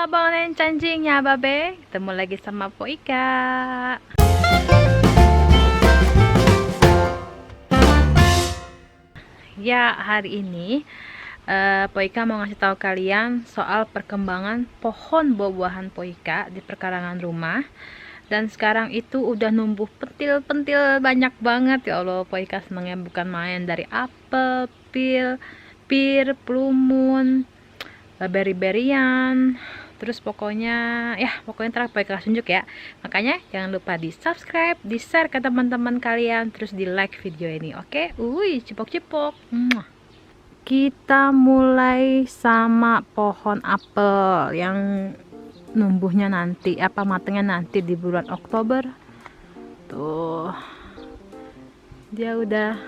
bangunin cancingnya, Babe. Ketemu lagi sama Po Ika. Ya, hari ini Po Ika mau ngasih tahu kalian soal perkembangan pohon buah-buahan Po Ika di perkarangan rumah. Dan sekarang itu udah numbuh pentil-pentil banyak banget. Ya Allah, Po Ika senangnya bukan main. Dari apel, pir, plumun, beri-berian, terus pokoknya ntar Po Ika tunjuk ya. Makanya jangan lupa di subscribe, di share ke teman-teman kalian, terus di like video ini, oke? Cipok-cipok. Kita mulai sama pohon apel yang numbuhnya nanti, matangnya nanti di bulan Oktober. Tuh, dia udah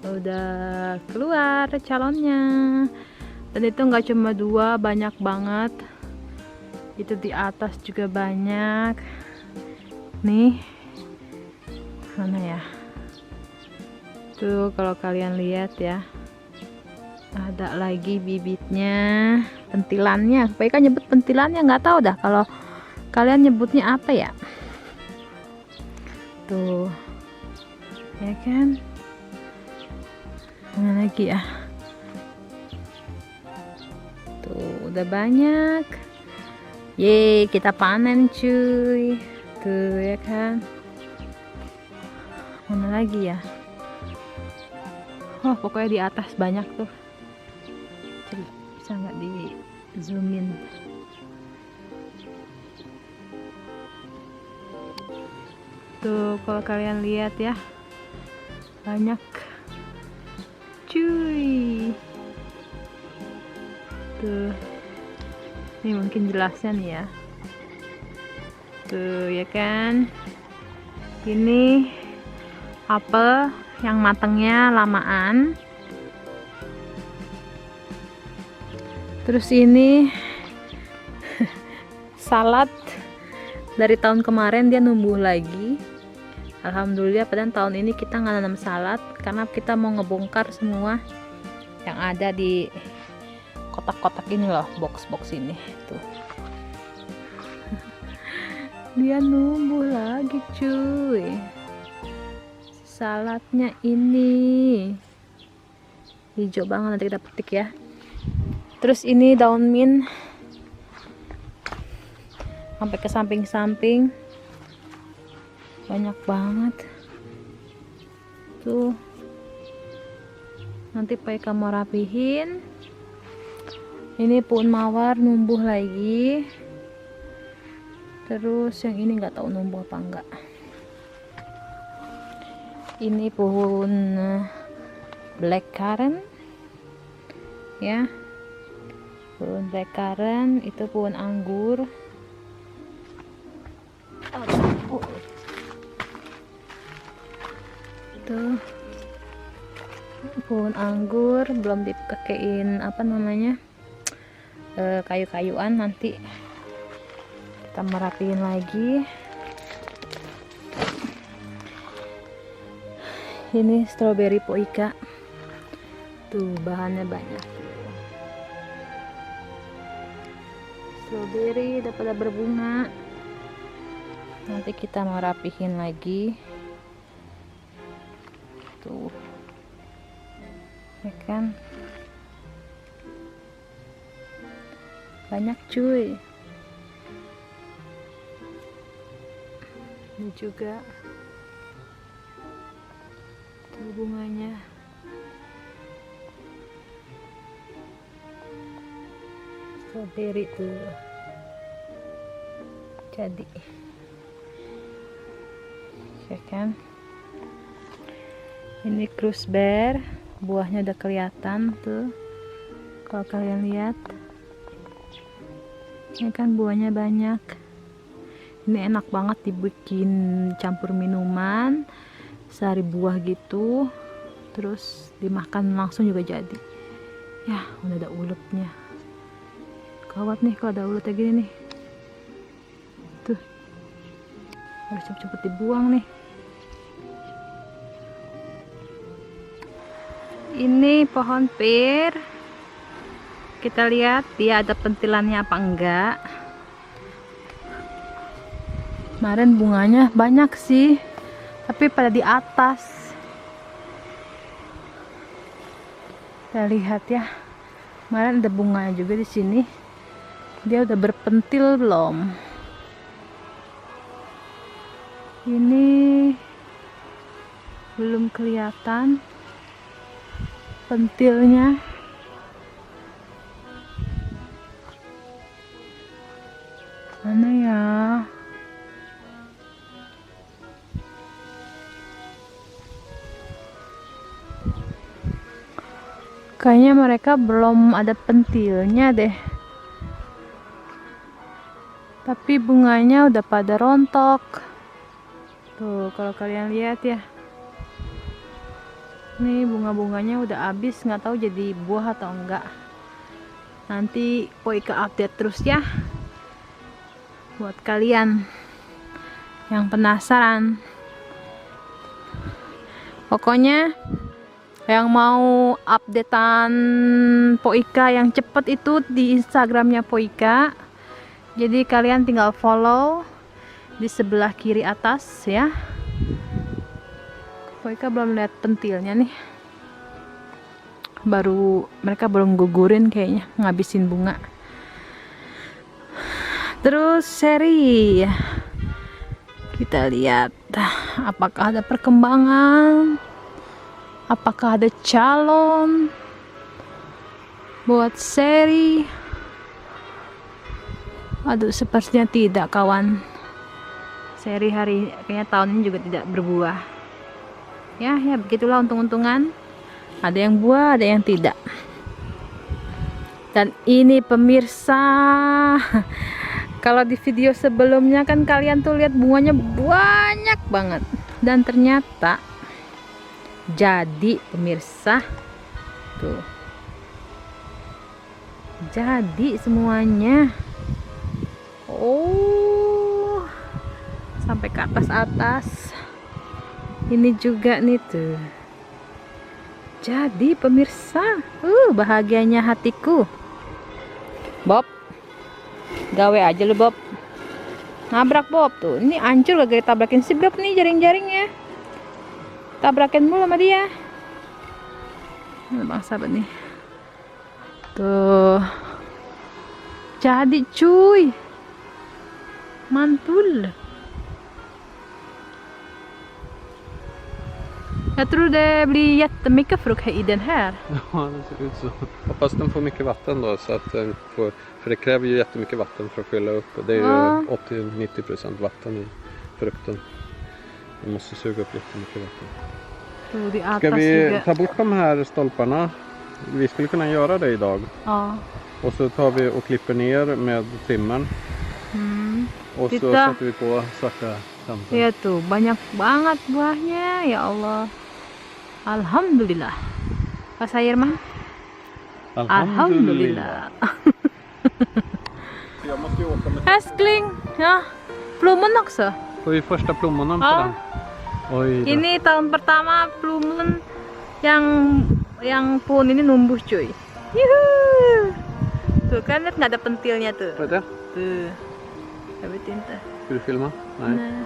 udah keluar calonnya. Dan itu nggak cuma 2, banyak banget. Itu di atas juga banyak. Nih, mana ya? Tuh, kalau kalian lihat ya, ada lagi bibitnya, pentilannya. Baik kan nyebut pentilannya, nggak tahu dah kalau kalian nyebutnya apa ya. Tuh, ya kan? Mana lagi ya? Tuh, udah banyak. Yeay, kita panen cuy. Tuh, ya kan? Mana lagi ya? Oh, pokoknya di atas banyak tuh. Bisa nggak di zoomin? Tuh, kalau kalian lihat ya, banyak cuy. Tuh, ini mungkin jelasnya nih ya. Tuh, ya kan? Ini apel yang matangnya lamaan. Terus ini salad dari tahun kemarin, dia numbuh lagi. Alhamdulillah, padahal tahun ini kita nggak nanam salad karena kita mau ngebongkar semua yang ada di kotak-kotak ini loh, box-box ini tuh. Dia numbuh lagi cuy. Saladnya ini hijau banget, nanti kita petik ya. Terus ini daun mint sampai ke samping-samping, banyak banget tuh. Nanti Po Ika mau rapihin. Ini pohon mawar numbuh lagi. Terus yang ini nggak tahu numbuh apa enggak. Ini pohon blackcurrant ya, pohon blackcurrant. Itu pohon anggur. Tuh, pohon anggur belum dipakein kayu-kayuan, nanti kita merapiin lagi. Ini stroberi Po Ika. Tuh, bahannya banyak. Stroberi udah pada berbunga. Nanti kita mau rapihin lagi. Tuh, ya kan? Banyak cuy. Ini juga tuh bunganya. Strawberry tuh jadi, ya kan? Ini cruise bear, buahnya udah kelihatan tuh kalau kalian lihat. Ini kan buahnya banyak. Ini enak banget dibikin campur minuman, sari buah gitu, terus dimakan langsung juga jadi. Ya, udah ada ulutnya. Kawat nih kalau ada ulutnya gini nih. Tuh, harus cepet-cepet dibuang nih. Ini pohon pir. Kita lihat dia ada pentilannya apa enggak. Kemarin bunganya banyak sih, tapi pada di atas. Kita lihat ya. Kemarin ada bunganya juga di sini. Dia udah berpentil belum? Ini belum kelihatan pentilnya. Mana ya? Kayaknya mereka belum ada pentilnya deh. Tapi bunganya udah pada rontok. Tuh, kalau kalian lihat ya. Nih bunga-bunganya udah habis, nggak tahu jadi buah atau enggak. Nanti Poika update terus ya. Buat kalian yang penasaran. Pokoknya yang mau updatean Poika yang cepet itu di Instagramnya Poika. Jadi kalian tinggal follow di sebelah kiri atas ya. Poika belum lihat pentilnya nih. Mereka belum gugurin kayaknya, ngabisin bunga. Terus seri, kita lihat apakah ada perkembangan, apakah ada calon buat seri. Aduh, sepertinya tidak kawan. Seri kayaknya tahun ini juga tidak berbuah. Ya begitulah untung-untungan. Ada yang buah, ada yang tidak. Dan ini pemirsa, kalau di video sebelumnya kan kalian tuh lihat bunganya banyak banget, dan ternyata jadi pemirsa tuh, jadi semuanya. Oh, sampai ke atas. Ini juga nih tuh. Jadi pemirsa, bahagianya hatiku. Bob, gawe aja lu Bob. Nabrak Bob tuh. Ini hancur gara-gara tabrakin si Bob nih jaring-jaringnya. Tabrakin mulu sama dia. Bang sahabat nih. Tuh. Jadi cuy. Mantul. Jag tror det blir jättemycket frukt i den här. Ja, det ser ut så. Hoppas den får mycket vatten då, så att den får, för det kräver ju jättemycket vatten för att fylla upp. Och det är ju 80-90% vatten i frukten. Vi måste suga upp jättemycket vatten. Ska vi ta bort de här stolparna? Vi skulle kunna göra det idag. Ja. Och så tar vi och klipper ner med trimmern. Och så sätter vi på svarta kanten. Lihat tuh, banyak banget buahnya, ya Allah. Alhamdulillah. Pas air mah? Alhamdulillah. Jag måste ju åka med. Älskling, ja. Plommon också. Får vi första plommonen på den? Oj då. Ini tahun pertama plommon yang pohon ini numbuh cuy. Yuhu. Tuh kan lihat nggak ada pentilnya tuh. Ada? Tuh. Tapi tinta. Ska du filma? Nej. Nah.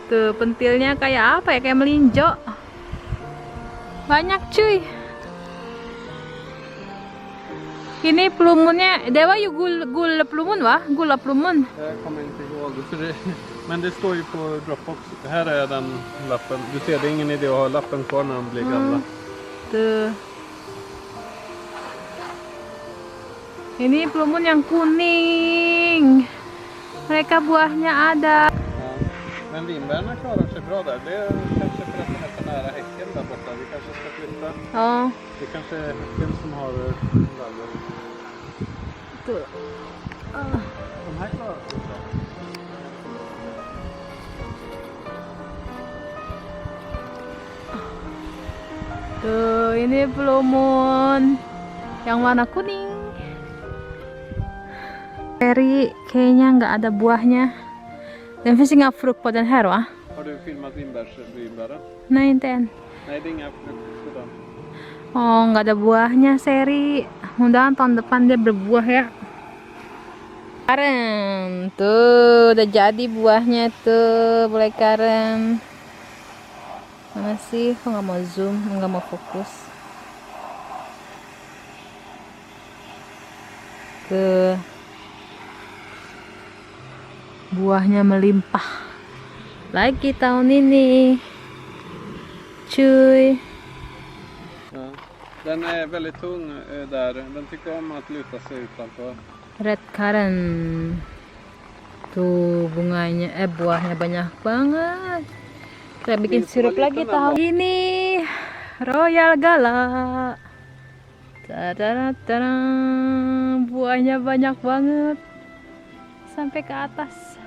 Tuh pentilnya kayak apa ya? Kayak melinjo. Banyak cuy. Ini plommonnya, det var ju gullplommon va? Gullaplommon. Jag kommer inte ihåg, för det, men det står ju på Dropbox. Här är den lappen. Du ser, det är ingen idé att ha lappen kvar när de blir gamla. Tuh. Ini plommon yang kuning. Mereka buahnya ada. Ja. Men vinbärna klarar sig bra där. Det är kanske för att den är så nära häcken där borta. Vi kanske ska flytta. Ja. Det kanske är häcken som har vallar. Tuh. De här klarar sig bra. Tuh, ini plommon yang warna kuning. Seri kayaknya nggak ada buahnya. Den finns inga frukt på den här va? Har du filmat vinbären? Nej, inte än. Nej, det är inga frukt på den. Oh, nggak ada buahnya, Seri. Mudah-mudahan tahun depan dia berbuah ya. Karen, tuh udah jadi buahnya tuh, boleh Karen. Mana sih? Kok nggak mau zoom, nggak mau fokus. Tuh, buahnya melimpah lagi tahun ini, cuy. Ja. Den är väldigt tung där. Den tycker om att luta sig utanför. Red Karen. Tuh bunganya, buahnya banyak banget. Kita bikin sirup lagi tahun ini. Royal Gala. Tadadadada. Buahnya banyak banget sampai ke atas.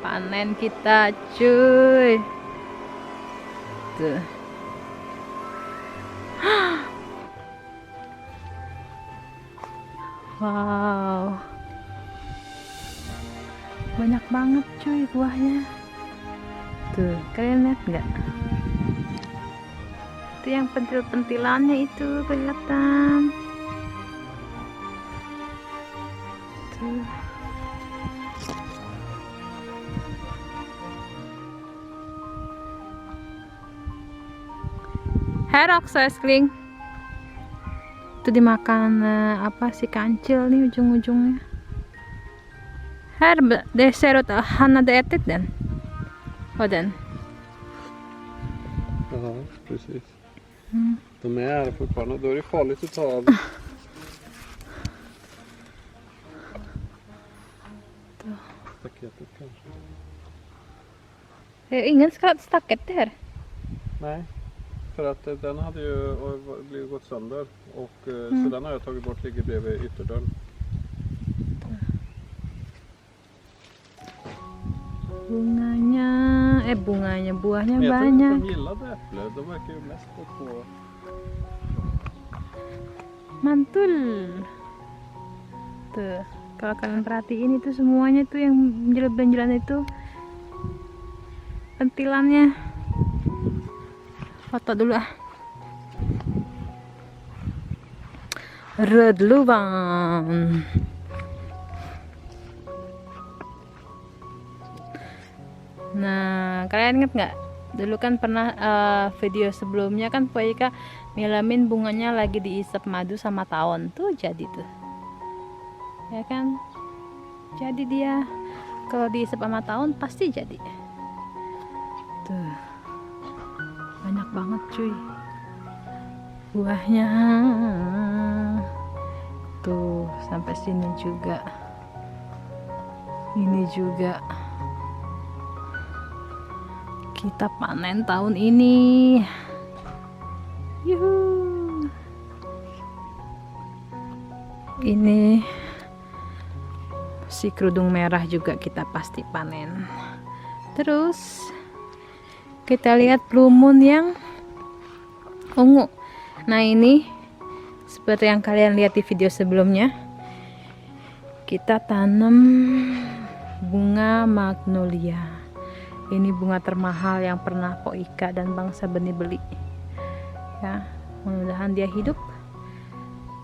Panen kita, cuy. Tuh. Wow. Banyak banget cuy buahnya. Tuh, kalian lihat nggak? Itu yang pentil-pentilannya itu kelihatan. Tuh. Herok seskling. Itu dimakan apa sih kancil nih ujung-ujungnya. Här det ser ut att han hade ätit den. Och den. Ja, precis. Mm. De är här fortfarande. Då är det farligt att ta av staketet kanske. Det är ingen stacket där. Nej, för att den hade ju blivit gått sönder och så den har jag tagit bort, ligger bredvid ytterdörren. Bunganya, buahnya Men jag tror banyak. att de gillade äpple, de verkar ju mest på Mantul. Tuh, kalau kalian perhatiin itu semuanya tuh yang benjolan-benjolan itu pentilannya. Foto dulu ah. Red lubang. Nah, kalian inget nggak? Dulu kan pernah video sebelumnya kan Poika ngalamin bunganya lagi diisap madu sama tawon. Tuh jadi tuh. Ya kan? Jadi dia kalau diisap sama tawon pasti jadi. Tuh. Banyak banget cuy. Buahnya. Tuh, sampai sini juga. Ini juga. Kita panen tahun ini. Yuhu. Ini si kerudung merah juga kita pasti panen. Terus kita lihat blue moon yang ungu. Nah, ini seperti yang kalian lihat di video sebelumnya. Kita tanam bunga magnolia. Ini bunga termahal yang pernah Poika dan Bangsa Benih beli. Ya, mudah-mudahan dia hidup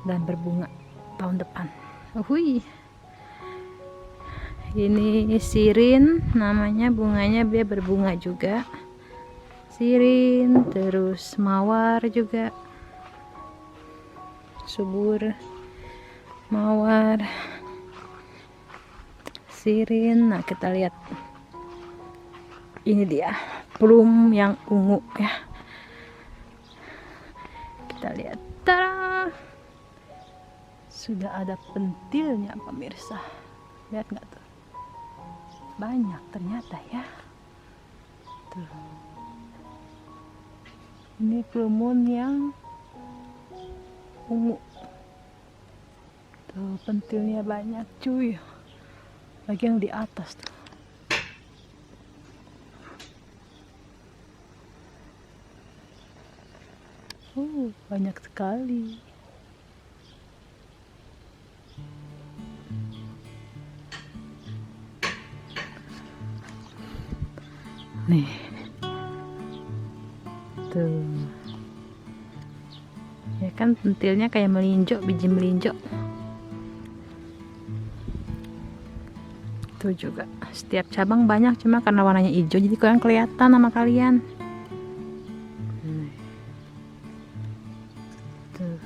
dan berbunga tahun depan. Uhui. Ini sirin, namanya bunganya, dia berbunga juga. Sirin, terus mawar juga. Subur, mawar, sirin. Nah, kita lihat. Ini dia plum yang ungu ya. Kita lihat, tada, sudah ada pentilnya pemirsa. Lihat nggak tuh? Banyak ternyata ya. Tuh. Ini plum yang ungu. Tuh pentilnya banyak cuy. Lagi yang di atas tuh. Banyak sekali. Nih. Tuh. kan pentilnya kayak melinjo, biji melinjo. Tuh juga setiap cabang banyak, cuma karena warnanya hijau jadi kurang kelihatan sama kalian. Tuh.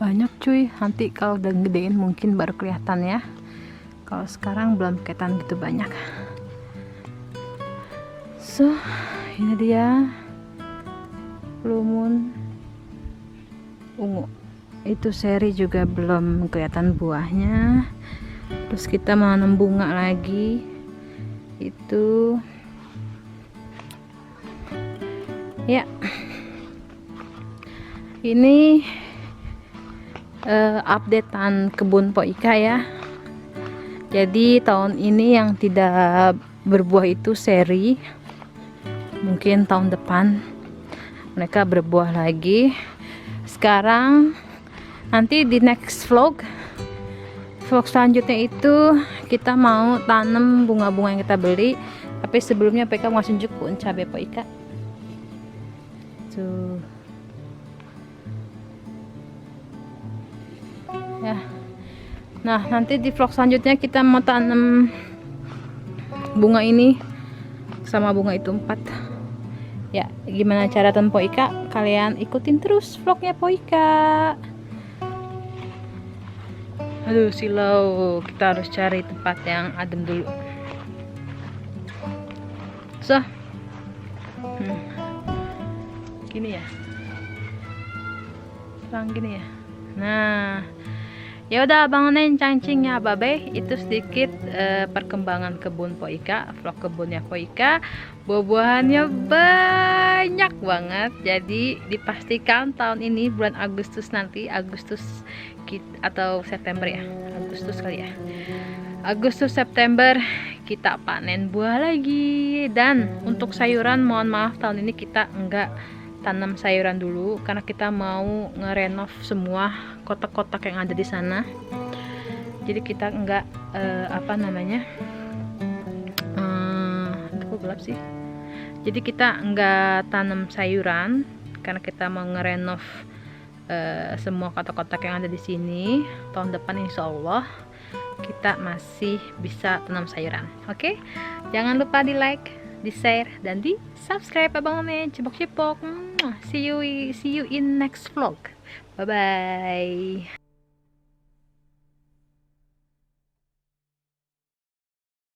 Banyak cuy, nanti kalau udah gedein mungkin baru kelihatan ya. Kalau sekarang belum kelihatan gitu banyak. So, ini dia Blue Moon ungu. Itu seri juga belum kelihatan buahnya. Terus kita menanam bunga lagi. Itu ya. Ini updatean kebun Po Ika ya. Jadi tahun ini yang tidak berbuah itu seri. Mungkin tahun depan mereka berbuah lagi. Sekarang nanti di next vlog selanjutnya itu kita mau tanam bunga-bunga yang kita beli. Tapi sebelumnya PK mau tunjuk pohon cabai Po Ika. Tuh. Ya. Nah, nanti di vlog selanjutnya kita mau tanam bunga ini sama bunga itu 4. Ya, gimana cara tanam Po Ika? Kalian ikutin terus vlognya Po Ika. Aduh, silau. Kita harus cari tempat yang adem dulu. So, gini ya. Serang gini ya. Nah, ya udah bangunin cangcingnya babe. Itu sedikit perkembangan kebun Po Ika, vlog kebunnya Po Ika. Buah-buahannya banyak banget. Jadi dipastikan tahun ini bulan Agustus nanti, atau September ya, Agustus kali ya. Agustus September kita panen buah lagi. Dan untuk sayuran, mohon maaf tahun ini kita enggak tanam sayuran dulu karena kita mau ngerenov semua kotak-kotak yang ada di sana. Jadi kita enggak kok gelap sih. Jadi kita enggak tanam sayuran karena kita mau ngerenov semua kotak-kotak yang ada di sini. Tahun depan insya Allah kita masih bisa tanam sayuran. Oke? Jangan lupa di like, di share, dan di subscribe abang One. Cipok-cipok. See you in next vlog. Bye bye.